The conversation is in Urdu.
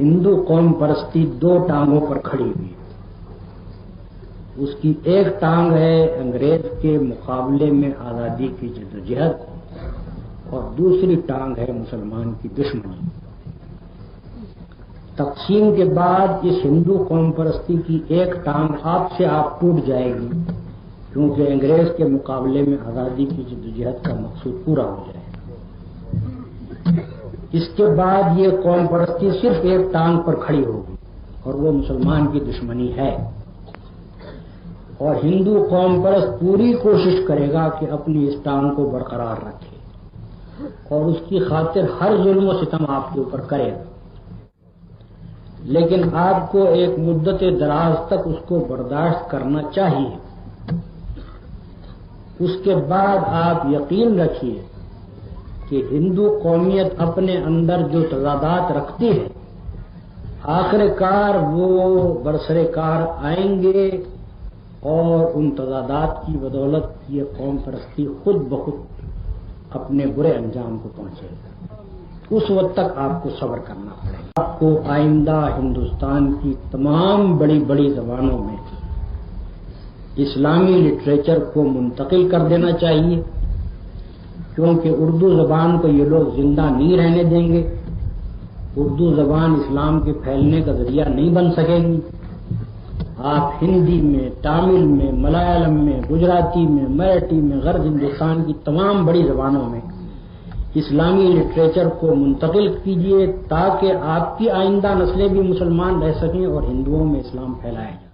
ہندو قوم پرستی دو ٹانگوں پر کھڑی ہوئی ہے۔ اس کی ایک ٹانگ ہے انگریز کے مقابلے میں آزادی کی جدوجہد اور دوسری ٹانگ ہے مسلمان کی دشمنی۔ تقسیم کے بعد اس ہندو قوم پرستی کی ایک ٹانگ آپ سے آپ ٹوٹ جائے گی، کیونکہ انگریز کے مقابلے میں آزادی کی جدوجہد کا مقصود پورا ہو جائے گا۔ اس کے بعد یہ قوم پرستی صرف ایک ٹانگ پر کھڑی ہوگی اور وہ مسلمان کی دشمنی ہے، اور ہندو قوم پرست پوری کوشش کرے گا کہ اپنی اس ٹانگ کو برقرار رکھے اور اس کی خاطر ہر ظلم و ستم آپ کے اوپر کرے گا، لیکن آپ کو ایک مدت دراز تک اس کو برداشت کرنا چاہیے۔ اس کے بعد آپ یقین رکھیے کہ ہندو قومیت اپنے اندر جو تضادات رکھتی ہے، آخر کار وہ برسر کار آئیں گے اور ان تضادات کی بدولت یہ قوم پرستی خود بخود اپنے برے انجام کو پہنچے گا۔ اس وقت تک آپ کو صبر کرنا پڑے گا۔ آپ کو آئندہ ہندوستان کی تمام بڑی بڑی زبانوں میں اسلامی لٹریچر کو منتقل کر دینا چاہیے، کیونکہ اردو زبان کو یہ لوگ زندہ نہیں رہنے دیں گے۔ اردو زبان اسلام کے پھیلنے کا ذریعہ نہیں بن سکے گی۔ آپ ہندی میں، تامل میں، ملیالم میں، گجراتی میں، مراٹھی میں، غرب ہندوستان کی تمام بڑی زبانوں میں اسلامی لٹریچر کو منتقل کیجیے، تاکہ آپ کی آئندہ نسلیں بھی مسلمان رہ سکیں اور ہندوؤں میں اسلام پھیلایا جائے۔